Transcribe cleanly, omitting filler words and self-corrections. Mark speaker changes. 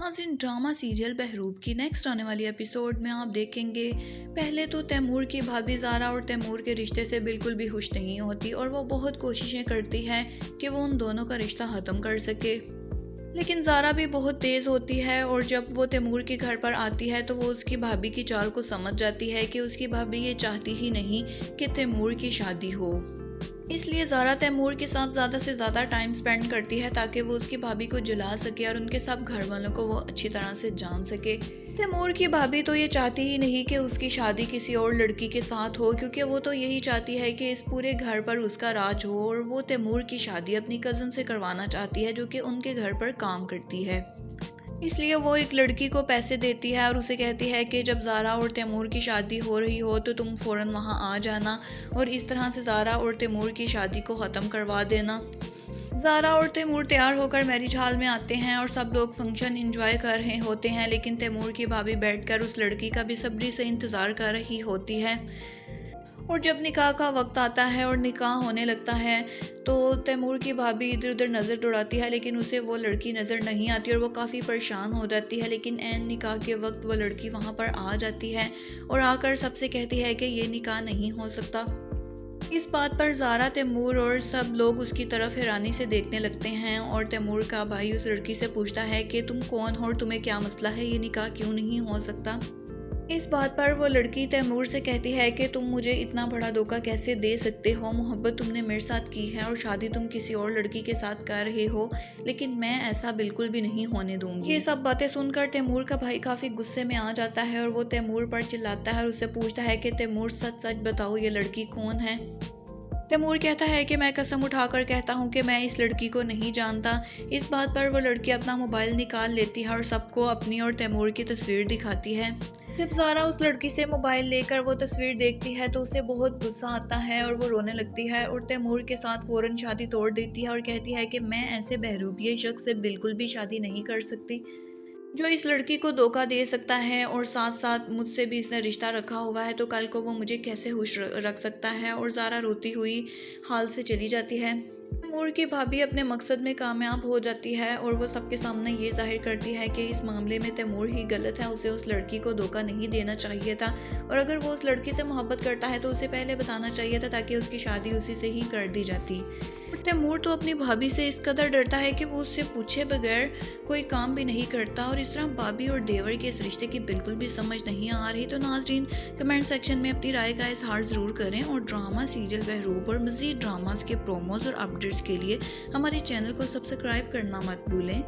Speaker 1: नाज़रीन, drama serial Behroop की next आने वाली एपिसोड में आप देखेंगे। पहले तो तैमूर की भाभी ज़ारा और तैमूर के रिश्ते से बिल्कुल भी खुश नहीं होती और वो बहुत कोशिशें करती है कि वो उन दोनों का रिश्ता ख़त्म कर सके। लेकिन ज़ारा भी बहुत तेज़ होती है और जब वो तैमूर के घर पर आती है तो वो उसकी भाभी की चाल को समझ जाती है कि उसकी भाभी ये चाहती ही नहीं कि तैमूर की शादी हो। इसलिए ज़ारा तैमूर के साथ ज़्यादा से ज़्यादा टाइम स्पेंड करती है ताकि वो उसकी भाभी को जला सके और उनके सब घर वालों को वो अच्छी तरह से जान सके। तैमूर की भाभी तो ये चाहती ही नहीं कि उसकी शादी किसी और लड़की के साथ हो, क्योंकि वो तो यही चाहती है कि इस पूरे घर पर उसका राज हो और वो तैमूर की शादी अपनी कज़न से करवाना चाहती है जो कि उनके घर पर काम करती है। इसलिए वो एक लड़की को पैसे देती है और उसे कहती है कि जब ज़ारा और तैमूर की शादी हो रही हो तो तुम फ़ौरन वहाँ आ जाना और इस तरह से ज़ारा और तैमूर की शादी को ख़त्म करवा देना। ज़ारा और तैमूर तैयार होकर मैरिज हॉल में आते हैं और सब लोग फंक्शन एंजॉय कर रहे होते हैं, लेकिन तैमूर की भाभी बैठकर उस लड़की का बेसब्री से इंतज़ार कर रही होती है। और जब निकाह का वक्त आता है और निकाह होने लगता है तो तैमूर की भाभी इधर उधर नज़र दौड़ाती है, लेकिन उसे वो लड़की नज़र नहीं आती और वो काफ़ी परेशान हो जाती है। लेकिन ऐन निकाह के वक्त वो लड़की वहाँ पर आ जाती है और आकर सबसे कहती है कि ये निकाह नहीं हो सकता। इस बात पर ज़ारा, तैमूर और सब लोग उसकी तरफ हैरानी से देखने लगते हैं और तैमूर का भाई उस लड़की से पूछता है कि तुम कौन हो और तुम्हें क्या मसला है, ये निकाह क्यों नहीं हो सकता। इस बात पर वो लड़की तैमूर से कहती है कि तुम मुझे इतना बड़ा धोखा कैसे दे सकते हो, मोहब्बत तुमने मेरे साथ की है और शादी तुम किसी और लड़की के साथ कर रहे हो, लेकिन मैं ऐसा बिल्कुल भी नहीं होने दूंगी। ये सब बातें सुनकर तैमूर का भाई काफ़ी गुस्से में आ जाता है और वो तैमूर पर चिल्लाता है और उससे पूछता है कि तैमूर सच सच बताओ, ये लड़की कौन है। तैमूर कहता है कि मैं कसम उठाकर कहता हूँ कि मैं इस लड़की को नहीं जानता। इस बात पर वो लड़की अपना मोबाइल निकाल लेती है और सबको अपनी और तैमूर की तस्वीर दिखाती है। जब ज़ारा उस लड़की से मोबाइल लेकर वो तस्वीर देखती है तो उसे बहुत गुस्सा आता है और वो रोने लगती है और तैमूर के साथ फ़ौरन शादी तोड़ देती है और कहती है कि मैं ऐसे बहरूपिये शख्स से बिल्कुल भी शादी नहीं कर सकती जो इस लड़की को धोखा दे सकता है और साथ साथ मुझसे भी इसने रिश्ता रखा हुआ है, तो कल को वो मुझे कैसे खुश रख सकता है। और ज़ारा रोती हुई हाल से चली जाती है। तैमूर की भाभी अपने मकसद में कामयाब हो जाती है और वो सबके सामने ये जाहिर करती है कि इस मामले में तैमूर ही गलत है, उसे उस लड़की को धोखा नहीं देना चाहिए था और अगर वो उस लड़की से मोहब्बत करता है तो उसे पहले बताना चाहिए था ताकि उसकी शादी उसी से ही कर दी जाती। तैमूर तो अपनी भाभी से इस कदर डरता है कि वो उससे पूछे बगैर कोई काम भी नहीं करता और इस तरह भाभी और देवर के इस रिश्ते की बिल्कुल भी समझ नहीं आ रही। तो नाजरीन, कमेंट सेक्शन में अपनी राय का इजहार ज़रूर करें और ड्रामा सीरियल बहरूप और मज़ीद ड्रामास के प्रोमोज़ और अपडेट्स के लिए हमारे चैनल को सब्सक्राइब करना मत भूलें।